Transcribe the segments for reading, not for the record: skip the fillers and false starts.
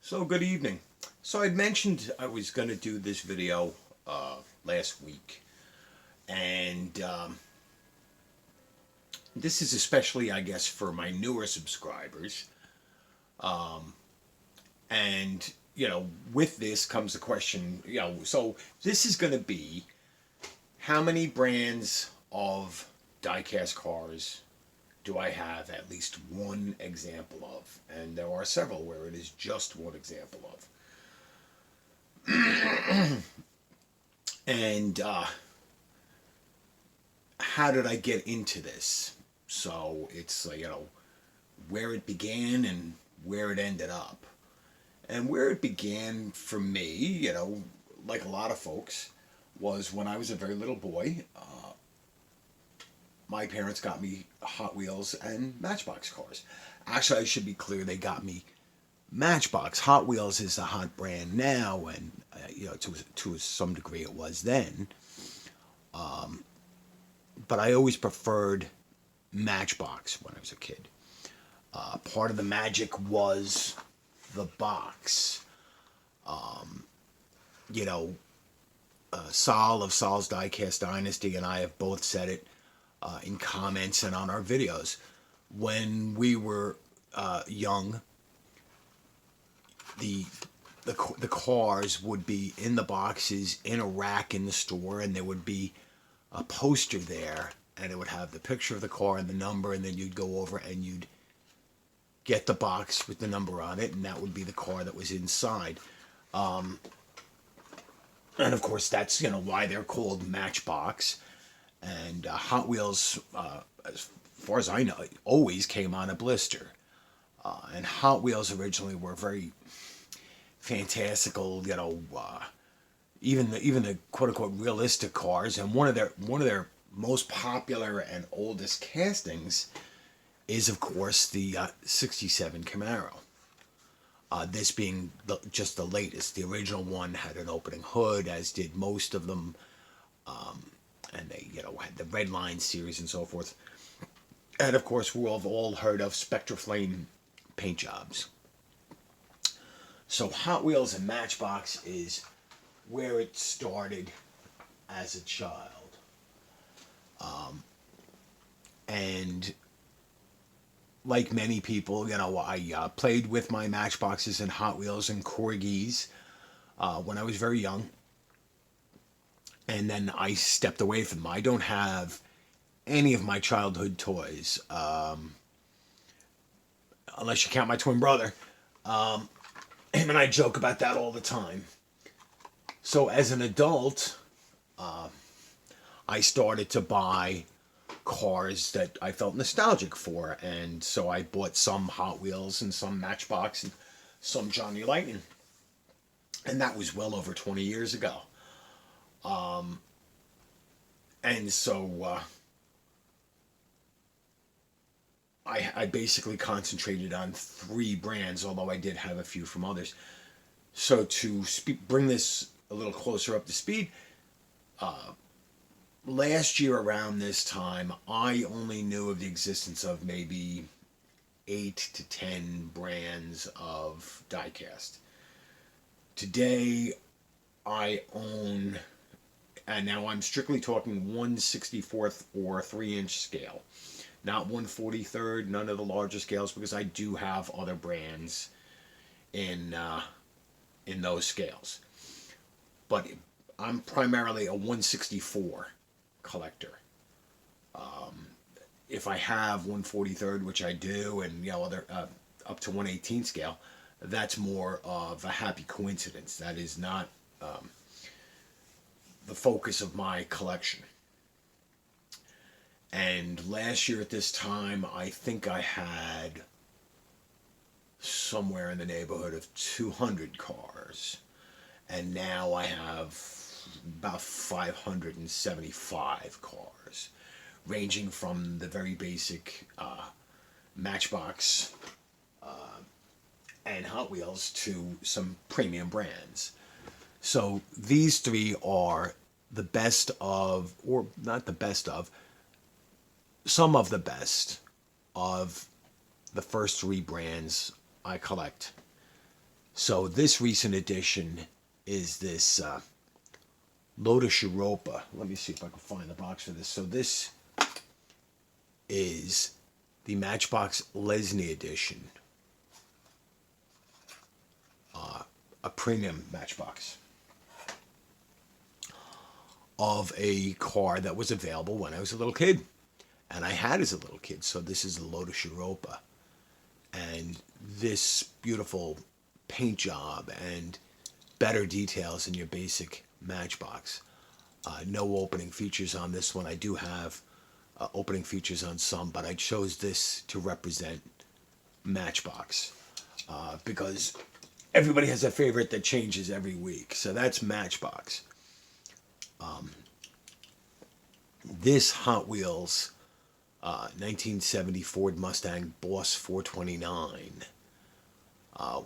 So good evening. So I'd mentioned I was going to do this video last week, and this is especially, I guess, for my newer subscribers. And with this comes the question. So this is going to be how many brands of diecast cars do I have at least one example of? And there are several where it is just one example of. And how did I get into this? So it's where it began and where it ended up. And where it began for me, like a lot of folks, was when I was a very little boy. My parents got me Hot Wheels and Matchbox cars. Actually, I should be clear, they got me Matchbox. Hot Wheels is a hot brand now, and to some degree it was then. But I always preferred Matchbox when I was a kid. Part of the magic was the box. You know, Sol of Sol's Diecast Dynasty and I have both said it in comments and on our videos. When we were young, the the cars would be in the boxes in a rack in the store, and there would be a poster there, and it would have the picture of the car and the number, and then you'd go over and you'd get the box with the number on it, and that would be the car that was inside. And of course, that's why they're called Matchbox. And Hot Wheels, as far as I know, always came on a blister. And Hot Wheels originally were very fantastical, even the quote unquote realistic cars. And one of their most popular and oldest castings is, of course, the '67 Camaro. This being just the latest. The original one had an opening hood, as did most of them, and they had the Red Line series and so forth. And of course, we've all heard of Spectraflame paint jobs. So Hot Wheels and Matchbox is where it started as a child. And like many people, I played with my Matchboxes and Hot Wheels and Corgis when I was very young. And then I stepped away from them. I don't have any of my childhood toys, unless you count my twin brother. Him and I joke about that all the time. So as an adult, I started to buy cars that I felt nostalgic for, and so I bought some Hot Wheels and some Matchbox and some Johnny Lightning, and that was well over 20 years ago. And so I basically concentrated on three brands, although I did have a few from others. So to bring this a little closer up to speed, last year around this time, I only knew of the existence of maybe 8 to 10 brands of diecast. Today, I own, and now I'm strictly talking 1/64th or 3-inch scale, not 1/43rd, none of the larger scales, because I do have other brands in those scales. But I'm primarily a 1/64 collector. If I have 1/43rd, which I do, and other up to 1/18 scale, that's more of a happy coincidence. That is not the focus of my collection. And last year at this time, I think I had somewhere in the neighborhood of 200 cars. And now I have about 575 cars, ranging from the very basic Matchbox and Hot Wheels to some premium brands. So these three are the best of, or not the best of, some of the best of the first three brands I collect. So this recent addition is this Lotus Europa. Let me see if I can find the box for this. So this is the Matchbox Lesney edition, a premium Matchbox of a car that was available when I was a little kid, and I had as a little kid. So this is the Lotus Europa, and this beautiful paint job and better details than your basic Matchbox. No opening features on this one. I do have opening features on some, but I chose this to represent Matchbox because everybody has a favorite that changes every week. So that's Matchbox. This Hot Wheels 1970 Ford Mustang Boss 429,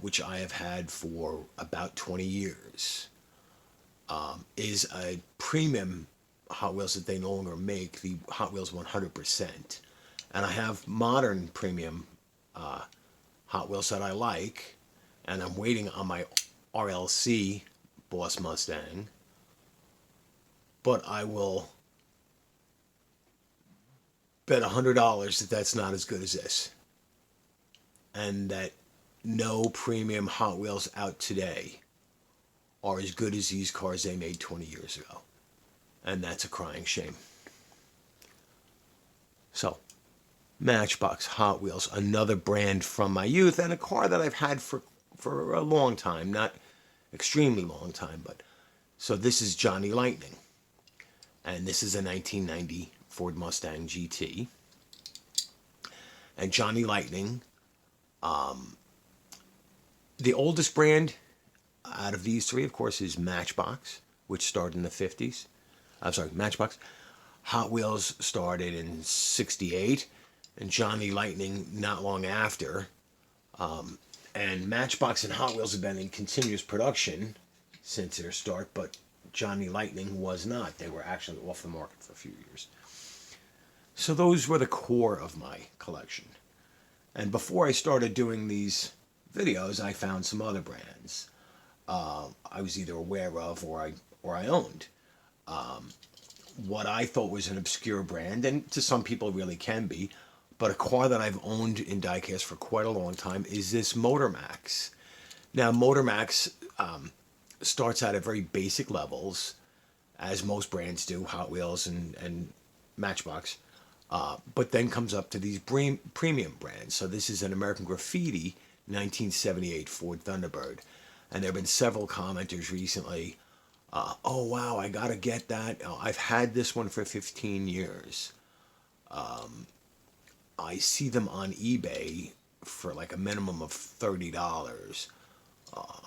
which I have had for about 20 years, is a premium Hot Wheels that they no longer make, the Hot Wheels 100%. And I have modern premium Hot Wheels that I like, and I'm waiting on my RLC Boss Mustang, but I will bet $100 that that's not as good as this, and that no premium Hot Wheels out today are as good as these cars they made 20 years ago. And that's a crying shame. So, Matchbox Hot Wheels, another brand from my youth, and a car that I've had for a long time, not extremely long time, but so this is Johnny Lightning, and this is a 1990 Ford Mustang GT. And Johnny Lightning, the oldest brand out of these three, of course, is Matchbox, which started in the 50s. I'm sorry, Matchbox. Hot Wheels started in 68, and Johnny Lightning not long after. And Matchbox and Hot Wheels have been in continuous production since their start, but Johnny Lightning was not. They were actually off the market for a few years. So those were the core of my collection. And before I started doing these videos, I found some other brands I was either aware of or I owned. What I thought was an obscure brand, and to some people really can be, but a car that I've owned in diecast for quite a long time is this Motormax. Now, Motormax starts out at very basic levels, as most brands do, Hot Wheels and Matchbox, but then comes up to these premium brands. So this is an American Graffiti 1978 Ford Thunderbird. And there have been several commenters recently, oh wow, I gotta get that. I've had this one for 15 years. I see them on eBay for like a minimum of $30.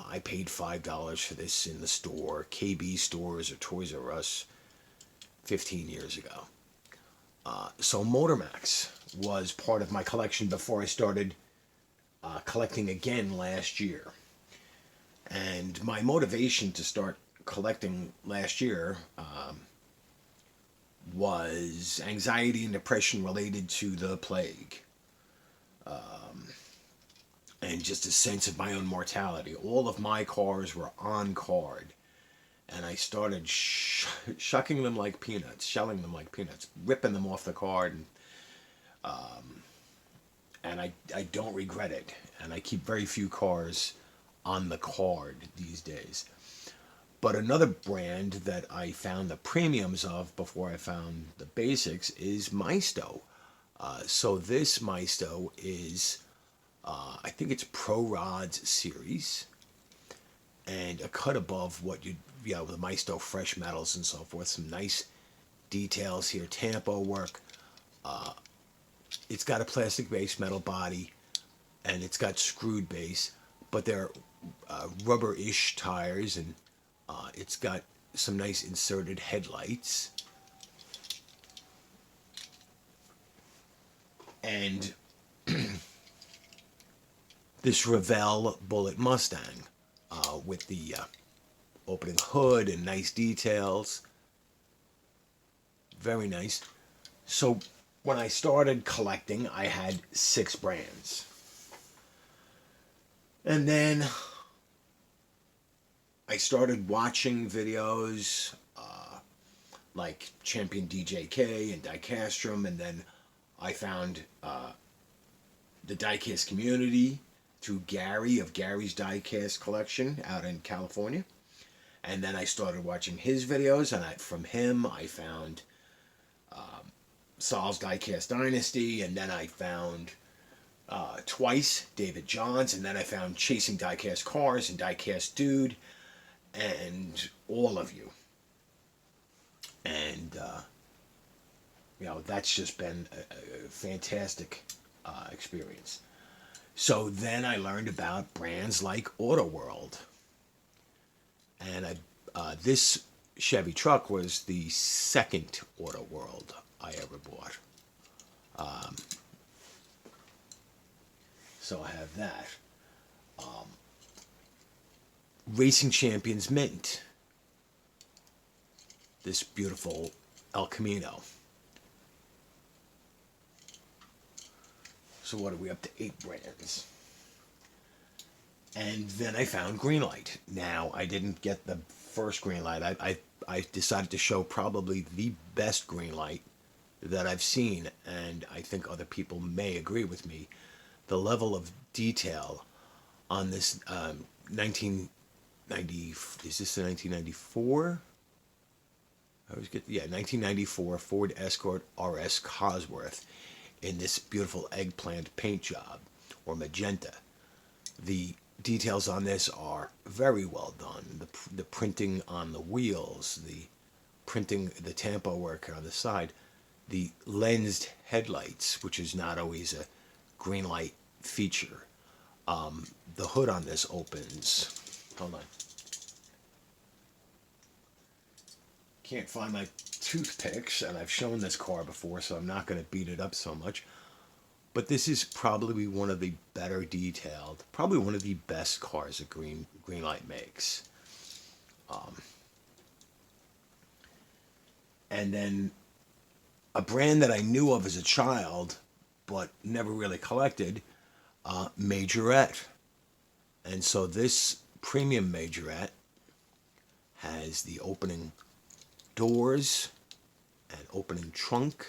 I paid $5 for this in the store, KB stores or Toys R Us 15 years ago. So Motormax was part of my collection before I started collecting again last year. And my motivation to start collecting last year was anxiety and depression related to the plague. And just a sense of my own mortality. All of my cars were on card. And I started shucking them like peanuts, shelling them like peanuts, ripping them off the card. And I don't regret it. And I keep very few cars on the card these days. But another brand that I found the premiums of before I found the basics is Maisto. So this Maisto is, I think it's Pro Rods series, and a cut above what you'd, with the Maisto fresh metals and so forth. Some nice details here, tampo work. It's got a plastic base, metal body, and it's got screwed base, but they're rubber-ish tires, and it's got some nice inserted headlights. And this Revell Bullet Mustang with the opening hood and nice details. Very nice. So when I started collecting, I had 6 brands. And then started watching videos like Champion DJK and Diecastrum, and then I found the diecast community through Gary of Gary's Diecast Collection out in California. And then I started watching his videos, and from him I found Sol's Diecast Dynasty, and then I found twice David Johns, and then I found Chasing Diecast Cars and Diecast Dude, and all of you. And that's just been a fantastic experience. So then I learned about brands like Autoworld, and this Chevy truck was the second Autoworld I ever bought. So I have that. Racing Champions Mint. This beautiful El Camino. So what are we up to? 8 brands. And then I found Greenlight. Now, I didn't get the first Greenlight. I decided to show probably the best Greenlight that I've seen, and I think other people may agree with me. The level of detail on this 1990, is this the 1994? 1994 Ford Escort RS Cosworth in this beautiful eggplant paint job, or magenta. The details on this are very well done. The printing on the wheels, the printing, the tampo work on the side, the lensed headlights, which is not always a Greenlight feature. The hood on this opens. Hold on. Can't find my toothpicks, and I've shown this car before, so I'm not going to beat it up so much. But this is probably one of the better detailed, probably one of the best cars that Greenlight makes. And then a brand that I knew of as a child, but never really collected, Majorette. And so this premium Majorette has the opening doors and opening trunk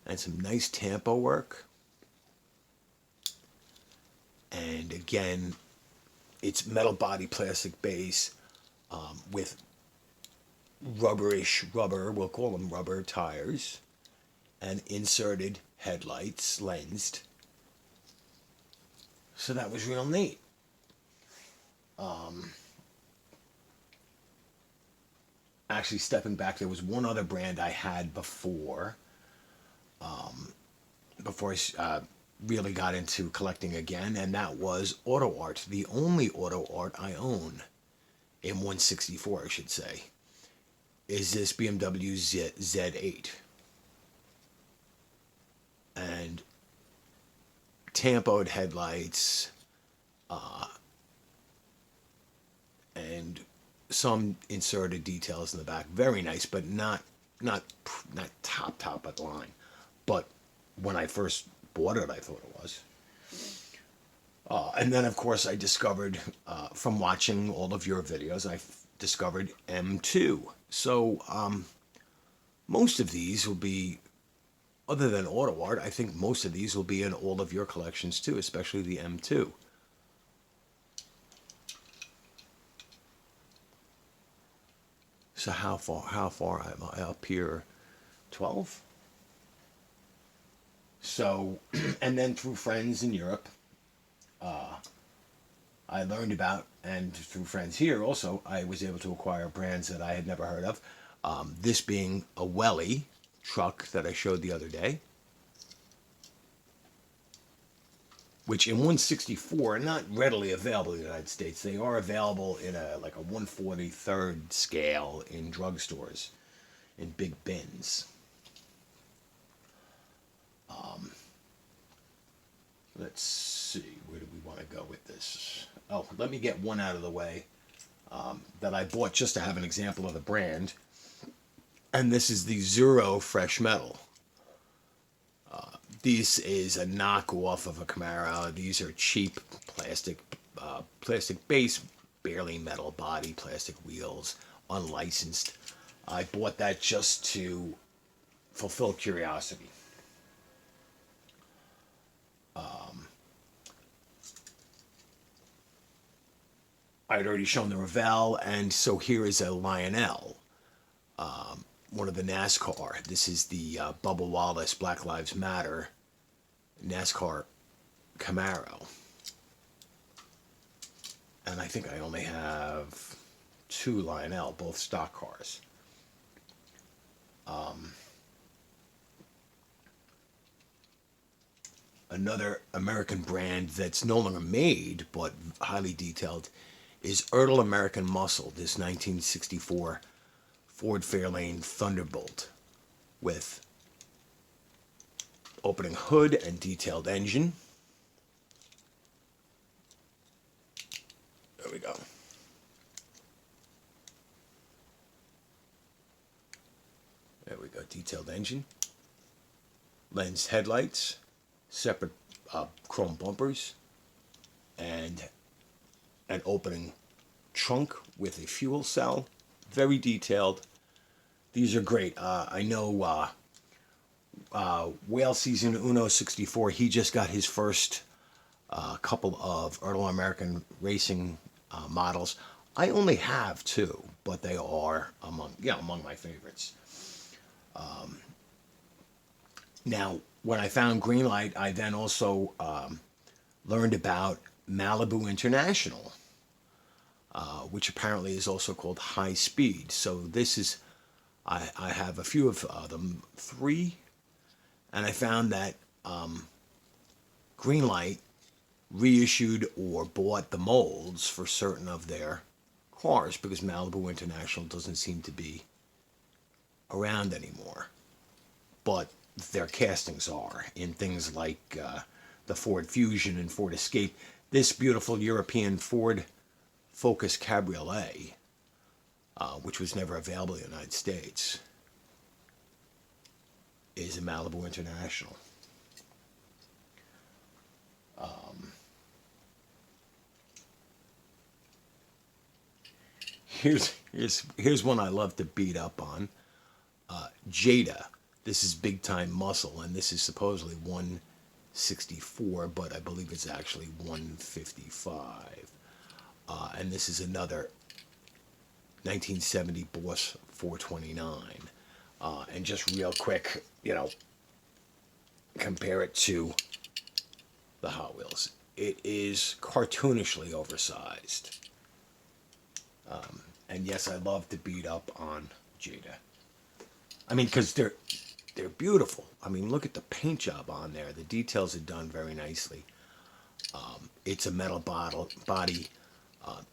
and some nice tampo work. And again, it's metal body, plastic base, with rubberish rubber, we'll call them rubber tires, and inserted headlights, lensed. So that was real neat. Actually, stepping back, there was one other brand I had before I really got into collecting again, and that was Auto Art. The only Auto Art I own, in 164 I should say, is this Bmw Z8. And tampoed headlights, and some inserted details in the back. Very nice, but not top of the line. But when I first bought it, I thought it was. And then, of course, I discovered, from watching all of your videos, I discovered M2. So most of these will be, other than Auto Art, I think most of these will be in all of your collections too, especially the M2. So how far am I up here? 12? So, and then through friends in Europe, I learned about, and through friends here also, I was able to acquire brands that I had never heard of. This being a Welly truck that I showed the other day, which in 164 are not readily available in the United States. They are available in a 1/43rd scale in drugstores, in big bins. Let's see, where do we want to go with this? Oh, let me get one out of the way that I bought just to have an example of the brand. And this is the Zero Fresh Metal. This is a knockoff of a Camaro. These are cheap plastic base, barely metal body, plastic wheels, unlicensed. I bought that just to fulfill curiosity. I had already shown the Revell, and so here is a Lionel, one of the NASCAR. This is the Bubba Wallace Black Lives Matter NASCAR Camaro. And I think I only have two Lionel, both stock cars. Another American brand that's no longer made but highly detailed is Earl American Muscle, this 1964 Ford Fairlane Thunderbolt with opening hood and detailed engine. There we go. There we go, detailed engine. Lens headlights, separate chrome bumpers, and an opening trunk with a fuel cell. Very detailed. These are great. I know Whale Season Uno 64, he just got his first couple of Earl American Racing models. I only have two, but they are among my favorites. Now, when I found Greenlight, I then also learned about Malibu International, which apparently is also called High Speed. So this is, I have a few of them, three, and I found that Greenlight reissued or bought the molds for certain of their cars because Malibu International doesn't seem to be around anymore. But their castings are in things like the Ford Fusion and Ford Escape. This beautiful European Ford Focus Cabriolet, which was never available in the United States, is a Malibu International. Here's one I love to beat up on. Jada. This is Big Time Muscle, and this is supposedly 164, but I believe it's actually 155. And this is another 1970 Boss 429. And just real quick, compare it to the Hot Wheels. It is cartoonishly oversized. And yes, I love to beat up on Jada. I mean, because they're beautiful. I mean, look at the paint job on there. The details are done very nicely. It's a metal body,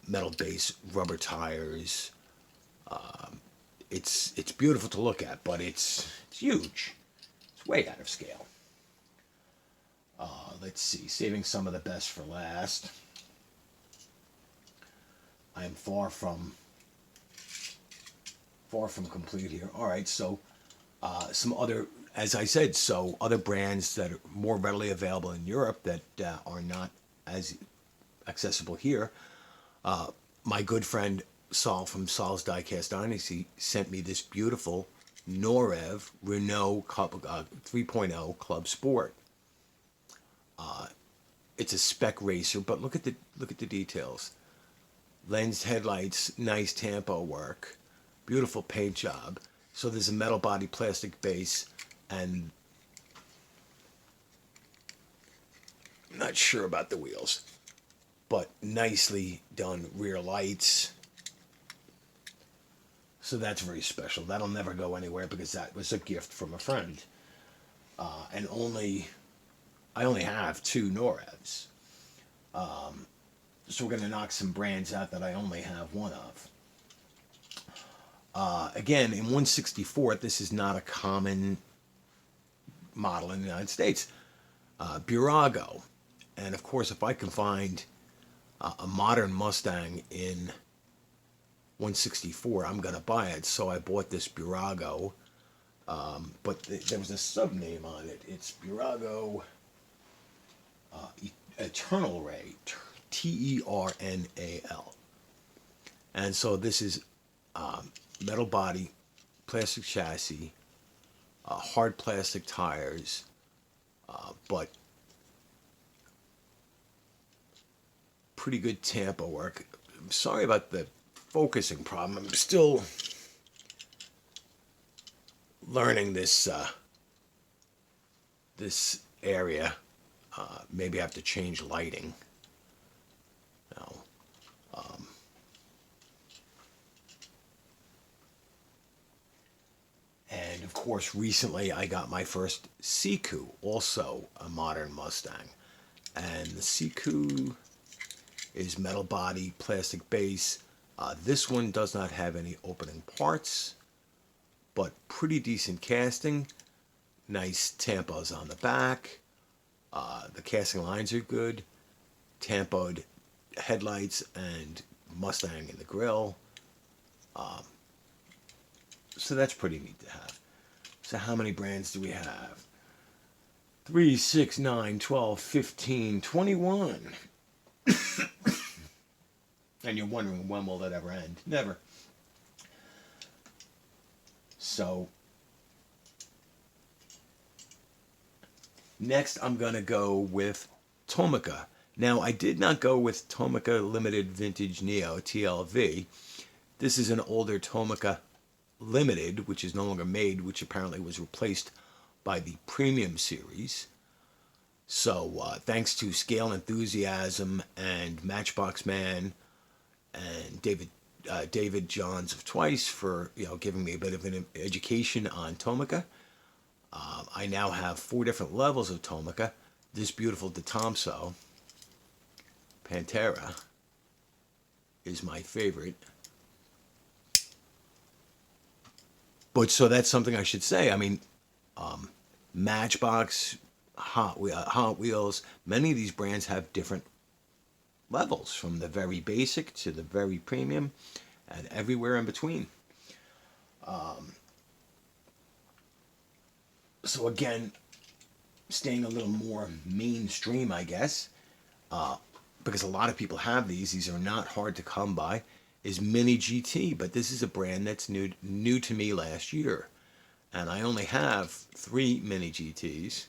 metal base, rubber tires. It's beautiful to look at, but it's huge. It's way out of scale. Let's see, saving some of the best for last. I am far from complete here. All right, so some other, as I said, so other brands that are more readily available in Europe that are not as accessible here. My good friend Saul from Saul's Diecast Dynasty sent me this beautiful Norev Renault 3.0 Club Sport. It's a spec racer, but look at the details. Lens headlights, nice tampo work, beautiful paint job. So there's a metal body, plastic base, and I'm not sure about the wheels, but nicely done rear lights. So that's very special. That'll never go anywhere because that was a gift from a friend. And I only have two Norevs. So we're going to knock some brands out that I only have one of. Again, in 164, this is not a common model in the United States. Burago. And of course, if I can find a modern Mustang in 164, I'm going to buy it. So I bought this Burago. But there was a sub-name on it. It's Burago Eternal Ray. Ternal. And so this is metal body, plastic chassis, hard plastic tires, but pretty good tampo work. I'm sorry about the focusing problem. I'm still learning this area. Maybe I have to change lighting. No. And of course, recently I got my first Siku, also a modern Mustang. And the Siku is metal body, plastic base. This one does not have any opening parts, but pretty decent casting. Nice tampos on the back. The casting lines are good. Tampoed headlights and Mustang in the grill. So that's pretty neat to have. So how many brands do we have? 3, 6, 9, 12, 15, 21. And you're wondering, when will that ever end? Never. So next I'm going to go with Tomica. Now, I did not go with Tomica Limited Vintage Neo, TLV. This is an older Tomica Limited, which is no longer made, which apparently was replaced by the Premium Series. So, thanks to Scale Enthusiasm and Matchbox Man and David Johns of Twice for giving me a bit of an education on Tomica. I now have 4 different levels of Tomica. This beautiful Detomso Pantera is my favorite. But so that's something I should say. I mean, Matchbox, Hot Wheels, many of these brands have different levels, from the very basic to the very premium and everywhere in between. So again, staying a little more mainstream, I guess, because a lot of people have these. These are not hard to come by. Is Mini GT, but this is a brand that's new to me last year, and I only have 3 Mini GTs,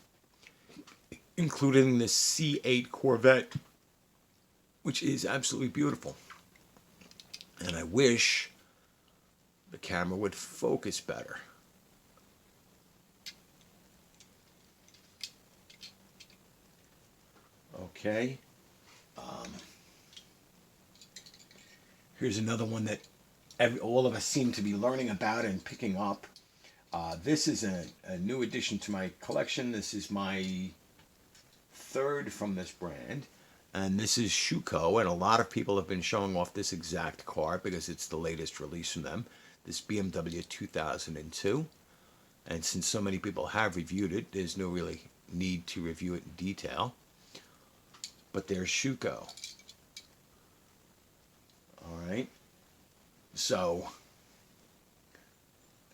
including the C8 Corvette, which is absolutely beautiful. And I wish the camera would focus better. Okay. Here's another one that all of us seem to be learning about and picking up. This is a new addition to my collection. This is my 3rd from this brand. And this is Schuco, and a lot of people have been showing off this exact car because it's the latest release from them. This BMW 2002. And since so many people have reviewed it, there's no really need to review it in detail. But there's Schuco. Alright, so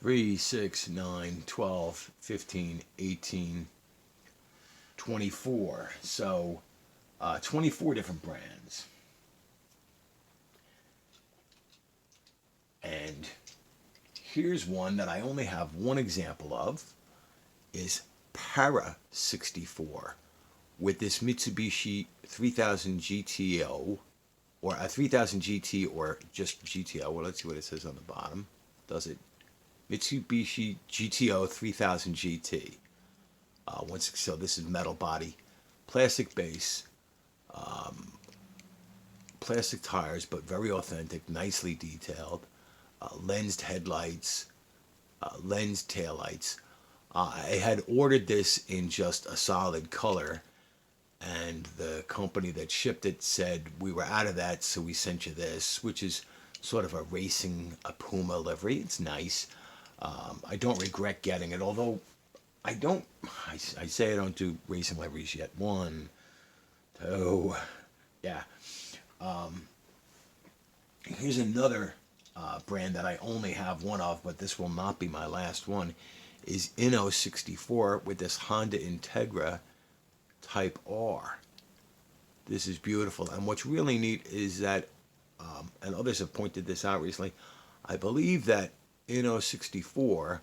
3, 6, 9, 12, 15, 18, 24. So 24 different brands. And here's one that I only have one example of, is Para 64 with this Mitsubishi 3000 GTO, or a 3000 GT, or just GTO. Well, let's see what it says on the bottom. Does it? Mitsubishi GTO 3000 GT. So this is metal body, plastic base, plastic tires, but very authentic, nicely detailed. Lensed headlights, lensed taillights. I had ordered this in just a solid color, and the company that shipped it said we were out of that, so we sent you this, which is sort of a Puma livery. It's nice. I don't regret getting it, although I say I don't do racing liveries yet. 1, 2, yeah. Here's another brand that I only have one of, but this will not be my last one, is Inno 64 with this Honda Integra Type R. This is beautiful, and what's really neat is that and others have pointed this out recently. I believe that Inno 64,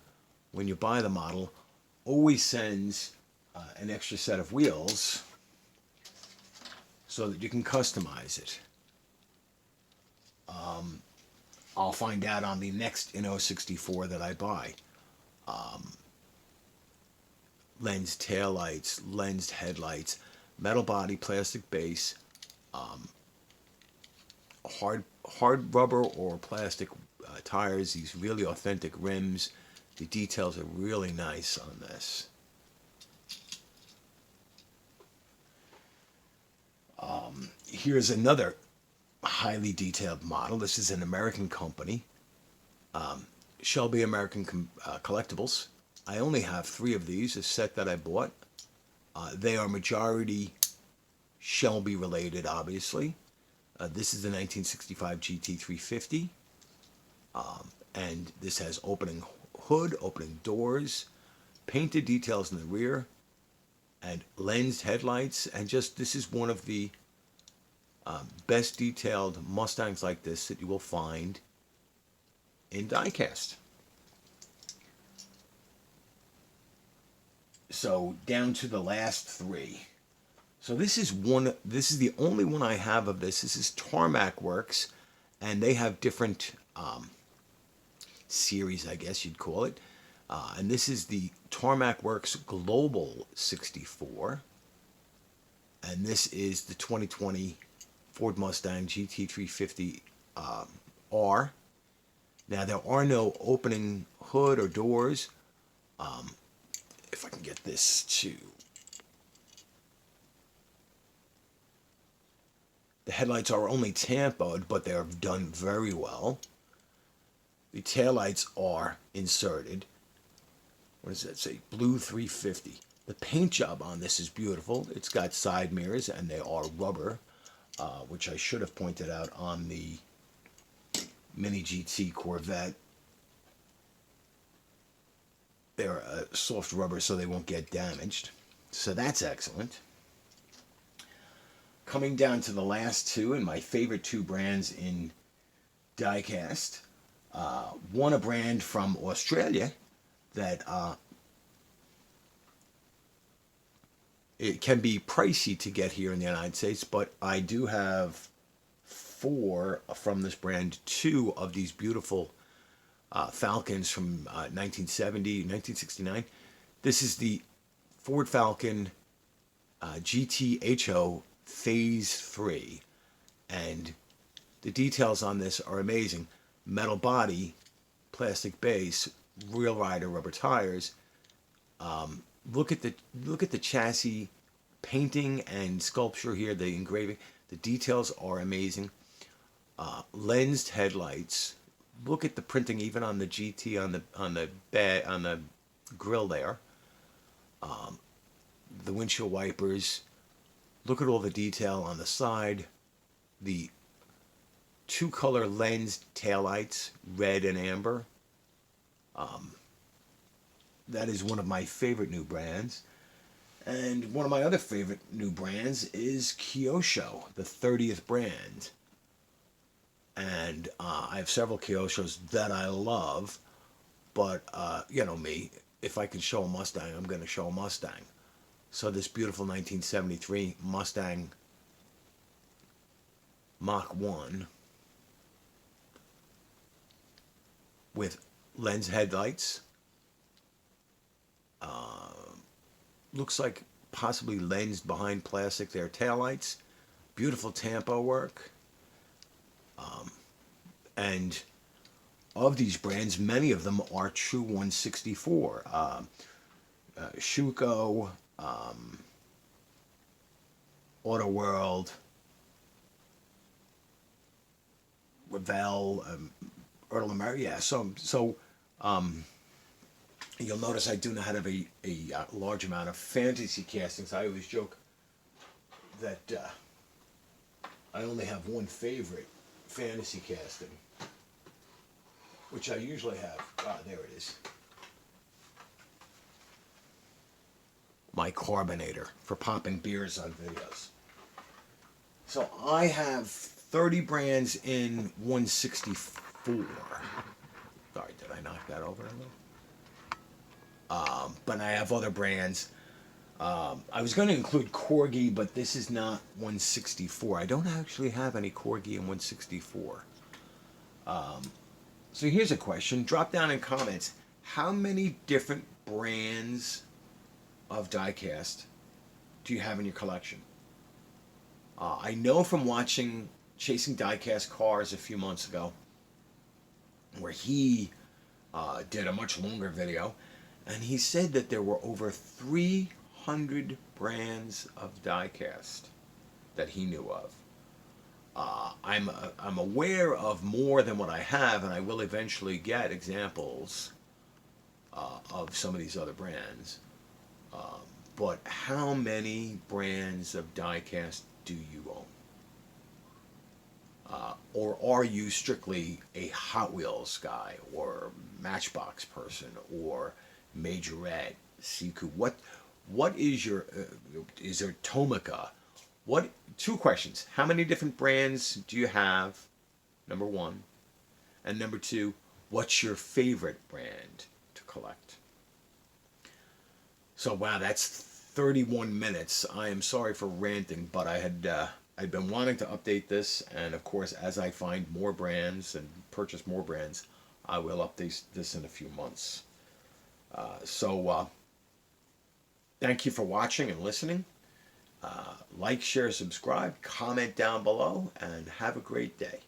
when you buy the model, always sends an extra set of wheels so that you can customize it. I'll find out on the next Inno 64 that I buy. Lensed taillights, lensed headlights, metal body, plastic base, hard rubber or plastic tires, these really authentic rims. The details are really nice on this. Here's another highly detailed model. This is an American company, Shelby American Collectibles. I only have 3 of these, a set that I bought. They are majority Shelby related, obviously. This is the 1965 GT350, and this has opening hood, opening doors, painted details in the rear, and lensed headlights. And just, this is one of the best detailed Mustangs like this that you will find in diecast. So down to the last 3. So this is the only one I have of this. This is Tarmac Works, and they have different series, I guess you'd call it. And this is the Tarmac Works Global 64. And this is the 2020 Ford Mustang GT350 R. Now, there are no opening hood or doors. If I can get this to... The headlights are only tampoed, but they're done very well. The taillights are inserted. What does that say? Blue 350. The paint job on this is beautiful. It's got side mirrors, and they are rubber, which I should have pointed out on the Mini GT Corvette. They're a soft rubber, so they won't get damaged. So that's excellent. Coming down to the last 2, and my favorite 2 brands in diecast. One, a brand from Australia that it can be pricey to get here in the United States, but I do have 4 from this brand, 2 of these beautiful Falcons from 1970, 1969. This is the Ford Falcon GTHO Phase 3, and the details on this are amazing. Metal body, plastic base, real rider rubber tires. Look at the chassis painting and sculpture here, the engraving. The details are amazing. Lensed headlights. Look at the printing even on the GT on the grill there. The windshield wipers. Look at all the detail on the side. The 2-color lensed taillights, red and amber. That is one of my favorite new brands. And one of my other favorite new brands is Kyosho, the 30th brand. And I have several Kyoshos that I love, but you know me, if I can show a Mustang, I'm going to show a Mustang. So this beautiful 1973 Mustang Mach 1 with lens headlights. Looks like possibly lensed behind plastic there. Taillights. Beautiful tampo work. And of these brands, many of them are true 164. Schuco, Autoworld, Revell, Earl and Mary. Yeah, so you'll notice I do not have a large amount of fantasy castings. I always joke that I only have one favorite fantasy casting, which I usually have. There it is. My carbonator for popping beers on videos. So I have 30 brands in 164. Sorry, did I knock that over a little? But I have other brands. I was going to include Corgi, but this is not 164. I don't actually have any Corgi in 164. So here's a question. Drop down in comments. How many different brands of diecast do you have in your collection? I know from watching Chasing Diecast Cars a few months ago, where he did a much longer video, and he said that there were over 300 brands of diecast that he knew of. I'm aware of more than what I have, and I will eventually get examples of some of these other brands. But how many brands of diecast do you own? Or are you strictly a Hot Wheels guy, or Matchbox person, or Majorette, Siku? What is your is there Tomica? What, two questions. How many different brands do you have? Number one. And number two, what's your favorite brand to collect? So wow, that's 31 minutes. I am sorry for ranting, but I'd been wanting to update this, and of course, as I find more brands and purchase more brands, I will update this in a few months. Thank you for watching and listening. Like, share, subscribe, comment down below, and have a great day.